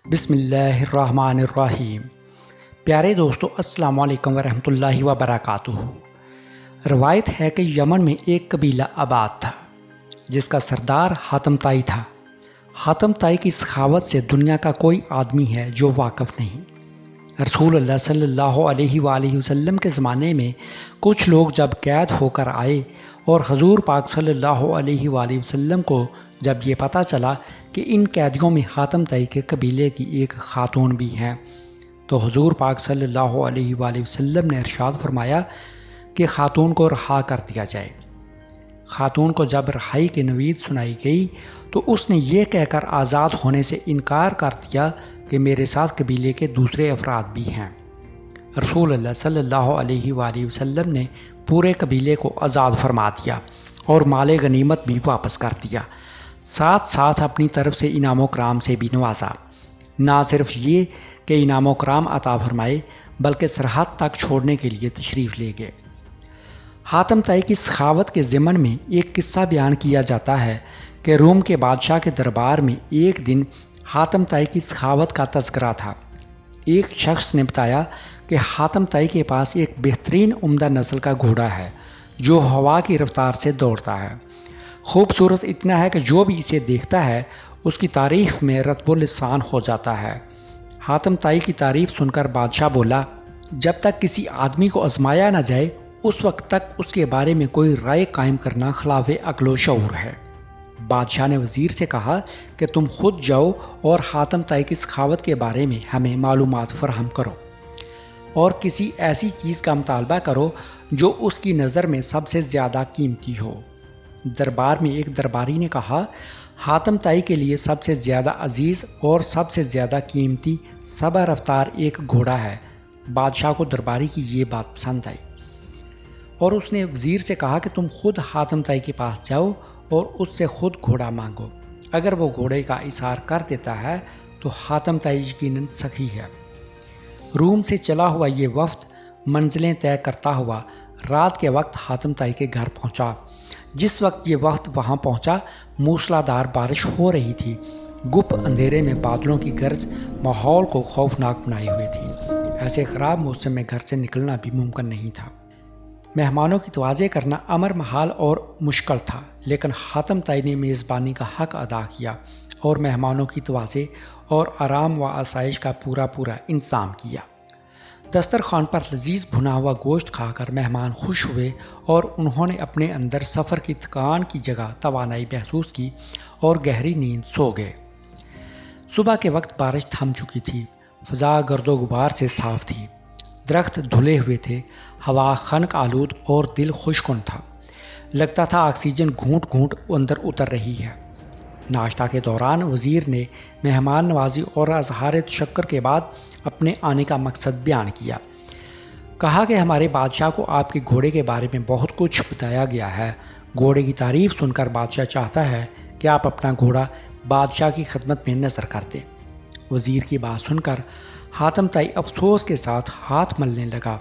بسم اللہ الرحمن الرحیم۔ پیارے دوستو، السلام علیکم ورحمۃ اللہ وبرکاتہ۔ روایت ہے کہ یمن میں ایک قبیلہ آباد تھا جس کا سردار حاتم طائی تھا۔ حاتم طائی کی سخاوت سے دنیا کا کوئی آدمی ہے جو واقف نہیں۔ رسول اللہ صلی اللہ علیہ وآلہ وسلم کے زمانے میں کچھ لوگ جب قید ہو کر آئے اور حضور پاک صلی اللہ علیہ وآلہ وسلم کو جب یہ پتہ چلا کہ ان قیدیوں میں حاتم طائی کے قبیلے کی ایک خاتون بھی ہیں، تو حضور پاک صلی اللہ علیہ وآلہ وسلم نے ارشاد فرمایا کہ خاتون کو رہا کر دیا جائے۔ خاتون کو جب رہائی کی نوید سنائی گئی تو اس نے یہ کہہ کر آزاد ہونے سے انکار کر دیا کہ میرے ساتھ قبیلے کے دوسرے افراد بھی ہیں۔ رسول اللہ صلی اللہ علیہ وآلہ وسلم نے پورے قبیلے کو آزاد فرما دیا اور مال غنیمت بھی واپس کر دیا، ساتھ ساتھ اپنی طرف سے انعام و کرام سے بھی نوازا۔ نہ صرف یہ کہ انعام و کرام عطا فرمائے بلکہ سرحد تک چھوڑنے کے لیے تشریف لے گئے۔ حاتم طائی کی سخاوت کے ضمن میں ایک قصہ بیان کیا جاتا ہے کہ روم کے بادشاہ کے دربار میں ایک دن حاتم طائی کی سخاوت کا تذکرہ تھا۔ ایک شخص نے بتایا کہ حاتم طائی کے پاس ایک بہترین عمدہ نسل کا گھوڑا ہے جو ہوا کی رفتار سے دوڑتا ہے، خوبصورت اتنا ہے کہ جو بھی اسے دیکھتا ہے اس کی تعریف میں رطب اللسان ہو جاتا ہے۔ حاتم طائی کی تعریف سن کر بادشاہ بولا، جب تک کسی آدمی کو آزمایا نہ جائے اس وقت تک اس کے بارے میں کوئی رائے قائم کرنا خلاف عقل و شعور ہے۔ بادشاہ نے وزیر سے کہا کہ تم خود جاؤ اور حاتم طائی کی سخاوت کے بارے میں ہمیں معلومات فراہم کرو اور کسی ایسی چیز کا مطالبہ کرو جو اس کی نظر میں سب سے زیادہ قیمتی ہو۔ دربار میں ایک درباری نے کہا، حاتم طائی کے لیے سب سے زیادہ عزیز اور سب سے زیادہ قیمتی سبا رفتار ایک گھوڑا ہے۔ بادشاہ کو درباری کی یہ بات پسند آئی اور اس نے وزیر سے کہا کہ تم خود حاتم طائی کے پاس جاؤ اور اس سے خود گھوڑا مانگو۔ اگر وہ گھوڑے کا اظہار کر دیتا ہے تو حاتم طائی یقیناً سخی ہے۔ روم سے چلا ہوا یہ وفد منزلیں طے کرتا ہوا رات کے وقت حاتم طائی کے گھر پہنچا۔ جس وقت یہ وفد وہاں پہنچا موسلادھار بارش ہو رہی تھی۔ گپ اندھیرے میں بادلوں کی گرج ماحول کو خوفناک بنائے ہوئے تھی۔ ایسے خراب موسم میں گھر سے نکلنا بھی ممکن نہیں تھا۔ مہمانوں کی توازے کرنا امر محال اور مشکل تھا، لیکن حاتم طائی نے میزبانی کا حق ادا کیا اور مہمانوں کی توازے اور آرام و آسائش کا پورا انتظام کیا۔ دسترخوان پر لذیذ بھنا ہوا گوشت کھا کر مہمان خوش ہوئے اور انہوں نے اپنے اندر سفر کی تھکان کی جگہ توانائی محسوس کی اور گہری نیند سو گئے۔ صبح کے وقت بارش تھم چکی تھی، فضا گرد و غبار سے صاف تھی، درخت دھلے ہوئے تھے، ہوا خنک آلود اور دل خوشکن تھا۔ لگتا تھا آکسیجن گھونٹ گھونٹ اندر اتر رہی ہے۔ ناشتہ کے دوران وزیر نے مہمان نوازی اور اظہار تشکر کے بعد اپنے آنے کا مقصد بیان کیا۔ کہا کہ ہمارے بادشاہ کو آپ کے گھوڑے کے بارے میں بہت کچھ بتایا گیا ہے۔ گھوڑے کی تعریف سن کر بادشاہ چاہتا ہے کہ آپ اپنا گھوڑا بادشاہ کی خدمت میں نظر کر دیں۔ وزیر کی بات سن کر حاتم طائی افسوس کے ساتھ ہاتھ ملنے لگا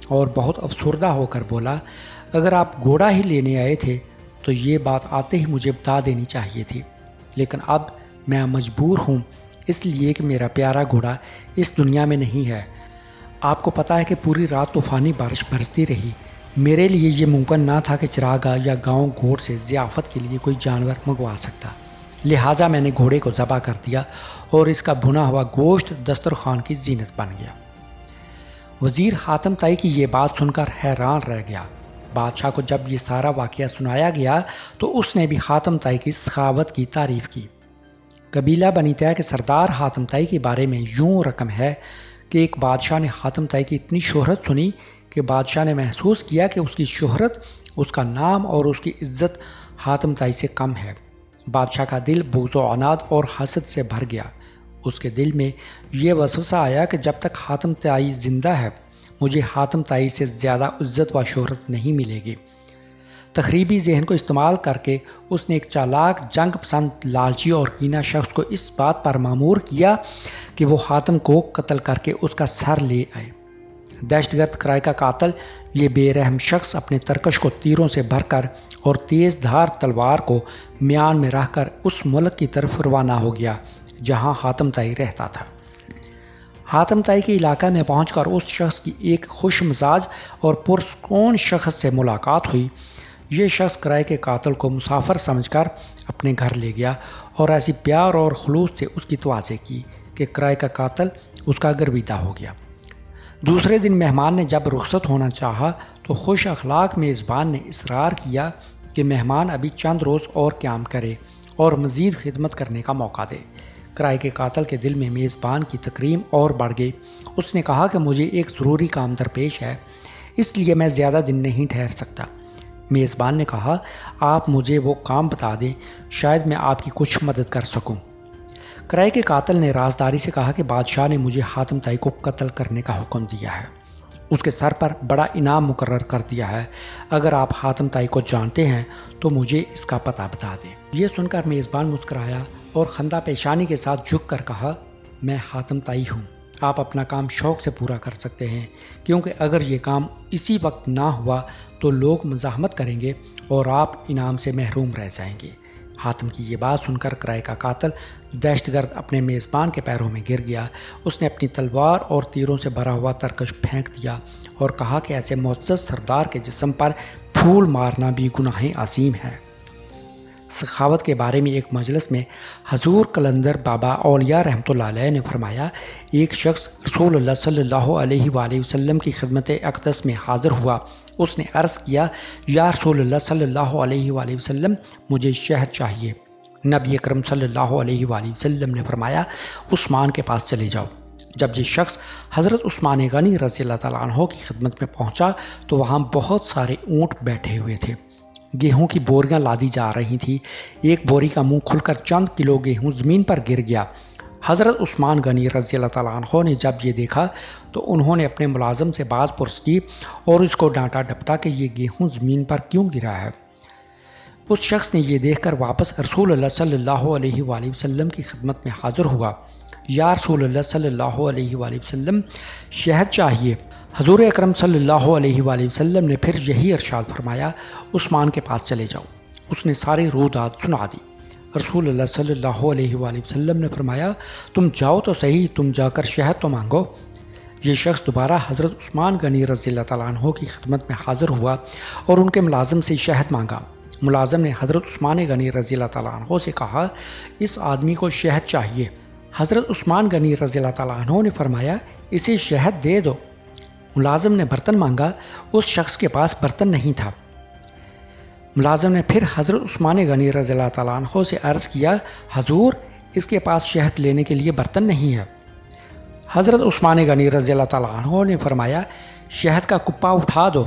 اور بہت افسردہ ہو کر بولا، اگر آپ گھوڑا ہی لینے آئے تھے تو یہ بات آتے ہی مجھے بتا دینی چاہیے تھی، لیکن اب میں مجبور ہوں اس لیے کہ میرا پیارا گھوڑا اس دنیا میں نہیں ہے۔ آپ کو پتہ ہے کہ پوری رات طوفانی بارش برستی رہی۔ میرے لیے یہ ممکن نہ تھا کہ چراگاہ یا گاؤں گھوڑ سے ضیافت کے لیے کوئی جانور منگوا سکتا، لہٰذا میں نے گھوڑے کو ذبح کر دیا اور اس کا بھنا ہوا گوشت دسترخوان کی زینت بن گیا۔ وزیر حاتم طائی کی یہ بات سن کر حیران رہ گیا۔ بادشاہ کو جب یہ سارا واقعہ سنایا گیا تو اس نے بھی حاتم طائی کی سخاوت کی تعریف کی۔ قبیلہ بنی طے کے سردار حاتم طائی کے بارے میں یوں رقم ہے کہ ایک بادشاہ نے حاتم طائی کی اتنی شہرت سنی کہ بادشاہ نے محسوس کیا کہ اس کی شہرت، اس کا نام اور اس کی عزت حاتم طائی سے کم ہے۔ بادشاہ کا دل بغض و عناد اور حسد سے بھر گیا۔ اس کے دل میں یہ وسوسہ آیا کہ جب تک حاتم طائی زندہ ہے مجھے حاتم طائی سے زیادہ عزت و شہرت نہیں ملے گی۔ تخریبی ذہن کو استعمال کر کے اس نے ایک چالاک، جنگ پسند، لالچی اور کینہ شخص کو اس بات پر مامور کیا کہ وہ حاتم کو قتل کر کے اس کا سر لے آئے۔ دہشت گرد کرائے کا قاتل یہ بے رحم شخص اپنے ترکش کو تیروں سے بھر کر اور تیز دھار تلوار کو میان میں رکھ کر اس ملک کی طرف روانہ ہو گیا جہاں حاتم طائی رہتا تھا۔ حاتم طائی کے علاقہ میں پہنچ کر اس شخص کی ایک خوش مزاج اور پرسکون شخص سے ملاقات ہوئی۔ یہ شخص کرائے کے قاتل کو مسافر سمجھ کر اپنے گھر لے گیا اور ایسی پیار اور خلوص سے اس کی توازی کی کہ کرائے کا قاتل اس کا گرویدہ ہو گیا۔ دوسرے دن مہمان نے جب رخصت ہونا چاہا تو خوش اخلاق میزبان نے اصرار کیا کہ مہمان ابھی چند روز اور قیام کرے اور مزید خدمت کرنے کا موقع دے۔ کرائے کے قاتل کے دل میں میزبان کی تکریم اور بڑھ گئی۔ اس نے کہا کہ مجھے ایک ضروری کام درپیش ہے، اس لیے میں زیادہ دن نہیں ٹھہر سکتا۔ میزبان نے کہا، آپ مجھے وہ کام بتا دیں، شاید میں آپ کی کچھ مدد کر سکوں۔ کرائے کے قاتل نے رازداری سے کہا کہ بادشاہ نے مجھے حاتم طائی کو قتل کرنے کا حکم دیا ہے، اس کے سر پر بڑا انعام مقرر کر دیا ہے۔ اگر آپ حاتم طائی کو جانتے ہیں تو مجھے اس کا پتہ بتا دیں۔ یہ سن کر میزبان مسکرایا اور خندہ پیشانی کے ساتھ جھک کر کہا، میں حاتم طائی ہوں، آپ اپنا کام شوق سے پورا کر سکتے ہیں، کیونکہ اگر یہ کام اسی وقت نہ ہوا تو لوگ مزاحمت کریں گے اور آپ انعام سے محروم رہ جائیں گے۔ حاتم کی یہ بات سن کر کرائے کا قاتل دہشت گرد اپنے میزبان کے پیروں میں گر گیا۔ اس نے اپنی تلوار اور تیروں سے بھرا ہوا ترکش پھینک دیا اور کہا کہ ایسے معزز سردار کے جسم پر پھول مارنا بھی گناہ عظیم ہے۔ سخاوت کے بارے میں ایک مجلس میں حضور قلندر بابا اولیاء رحمۃ اللہ علیہ نے فرمایا، ایک شخص رسول اللہ صلی اللہ علیہ وآلہ وسلم کی خدمت اقدس میں حاضر ہوا۔ اس نے عرض کیا، یا رسول اللہ صلی اللہ علیہ وآلہ وسلم، مجھے شہد چاہیے۔ نبی اکرم صلی اللہ علیہ وآلہ وسلم نے فرمایا، عثمان کے پاس چلے جاؤ۔ جب یہ شخص حضرت عثمان غنی رضی اللہ تعالیٰ عنہ کی خدمت میں پہنچا تو وہاں بہت سارے اونٹ بیٹھے ہوئے تھے۔ گیہوں کی بوریاں لادی جا رہی تھی۔ ایک بوری کا منہ کھل کر چند کلو گیہوں زمین پر گر گیا۔ حضرت عثمان غنی رضی اللہ تعالیٰ عنہ نے جب یہ دیکھا تو انہوں نے اپنے ملازم سے باز پرس کی اور اس کو ڈانٹا ڈپٹا کہ یہ گیہوں زمین پر کیوں گرا ہے۔ اس شخص نے یہ دیکھ کر واپس رسول اللہ صلی اللہ علیہ وآلہ وسلم کی خدمت میں حاضر ہوا، یا رسول اللہ صلی اللہ علیہ وآلہ وسلم، شہد چاہیے۔ حضور اکرم صلی اللہ علیہ وآلہ وسلم نے پھر یہی ارشاد فرمایا، عثمان کے پاس چلے جاؤ۔ اس نے ساری رودات سنا دی۔ رسول اللہ صلی اللہ علیہ وآلہ وسلم نے فرمایا، تم جاؤ تو صحیح، تم جا کر شہد تو مانگو۔ یہ شخص دوبارہ حضرت عثمان غنی رضی اللہ تعالیٰ عنہ کی خدمت میں حاضر ہوا اور ان کے ملازم سے شہد مانگا۔ ملازم نے حضرت عثمان غنی رضی اللہ تعالیٰ عنہ سے کہا، اس آدمی کو شہد چاہیے۔ حضرت عثمان غنی رضی اللہ تعالیٰ عنہ نے فرمایا، اسے شہد دے دو۔ ملازم نے برتن مانگا، اس شخص کے پاس برتن نہیں تھا۔ ملازم نے پھر حضرت عثمان غنی رضی اللہ تعالیٰ عنہ سے عرض کیا، حضور، اس کے پاس شہد لینے کے لیے برتن نہیں ہے۔ حضرت عثمان غنی رضی اللہ تعالیٰ عنہ نے فرمایا، شہد کا کپا اٹھا دو۔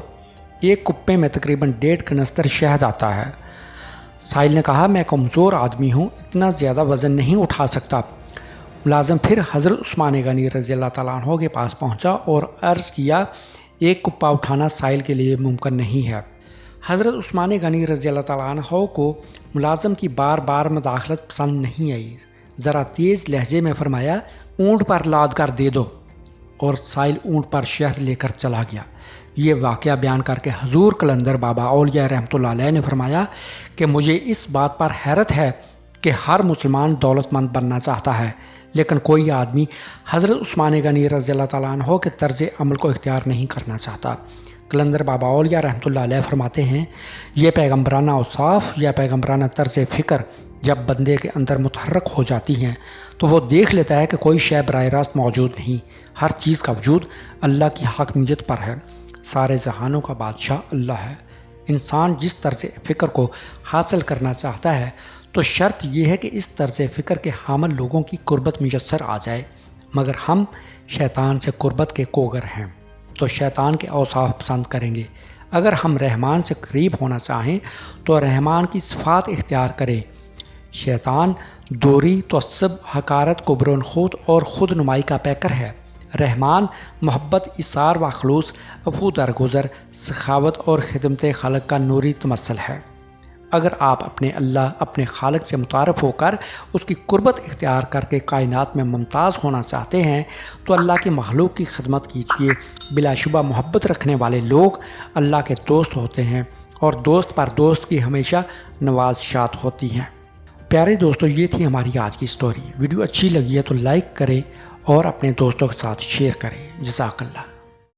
ایک کپے میں تقریباً 1.5 کنستر شہد آتا ہے۔ سائل نے کہا، میں کمزور آدمی ہوں، اتنا زیادہ وزن نہیں اٹھا سکتا۔ ملازم پھر حضرت عثمان غنی رضی اللہ تعالیٰ عنہ کے پاس پہنچا اور عرض کیا، ایک کپا اٹھانا سائل کے لیے ممکن نہیں ہے۔ حضرت عثمان غنی رضی اللہ تعالیٰ عنہ کو ملازم کی بار بار مداخلت پسند نہیں آئی۔ ذرا تیز لہجے میں فرمایا، اونٹ پر لاد کر دے دو، اور سائل اونٹ پر شہد لے کر چلا گیا۔ یہ واقعہ بیان کر کے حضور قلندر بابا اولیاء رحمۃ اللہ علیہ نے فرمایا کہ مجھے اس بات پر حیرت ہے کہ ہر مسلمان دولت مند بننا چاہتا ہے، لیکن کوئی آدمی حضرت عثمان غنی رضی اللہ تعالیٰ عنہ کے طرز عمل کو اختیار نہیں کرنا چاہتا۔ قلندر بابا اولیاء رحمۃ اللہ علیہ فرماتے ہیں، یہ پیغمبرانہ اوصاف یا پیغمبرانہ طرز فکر جب بندے کے اندر متحرک ہو جاتی ہیں تو وہ دیکھ لیتا ہے کہ کوئی شے براہ راست موجود نہیں، ہر چیز کا وجود اللہ کی حاکمیت پر ہے، سارے جہانوں کا بادشاہ اللہ ہے۔ انسان جس طرز فکر کو حاصل کرنا چاہتا ہے تو شرط یہ ہے کہ اس طرز فکر کے حامل لوگوں کی قربت میسر آ جائے، مگر ہم شیطان سے قربت کے کوگر ہیں تو شیطان کے اوصاف پسند کریں گے۔ اگر ہم رحمان سے قریب ہونا چاہیں تو رحمان کی صفات اختیار کریں۔ شیطان دوری، تعصب، حقارت، کبر خود اور خود نمائی کا پیکر ہے۔ رحمان محبت، اثار و خلوص، عفو درگزر، سخاوت اور خدمت خالق کا نوری تمثل ہے۔ اگر آپ اپنے اللہ، اپنے خالق سے متعارف ہو کر اس کی قربت اختیار کر کے کائنات میں ممتاز ہونا چاہتے ہیں تو اللہ کی مخلوق کی خدمت کیجیے۔ بلا شبہ محبت رکھنے والے لوگ اللہ کے دوست ہوتے ہیں اور دوست پر دوست کی ہمیشہ نوازشات ہوتی ہیں۔ پیارے دوستو یہ تھی ہماری آج کی سٹوری. ویڈیو اچھی لگی ہے تو لائک کریں اور اپنے دوستوں کے ساتھ شیئر کریں. جزاک اللہ.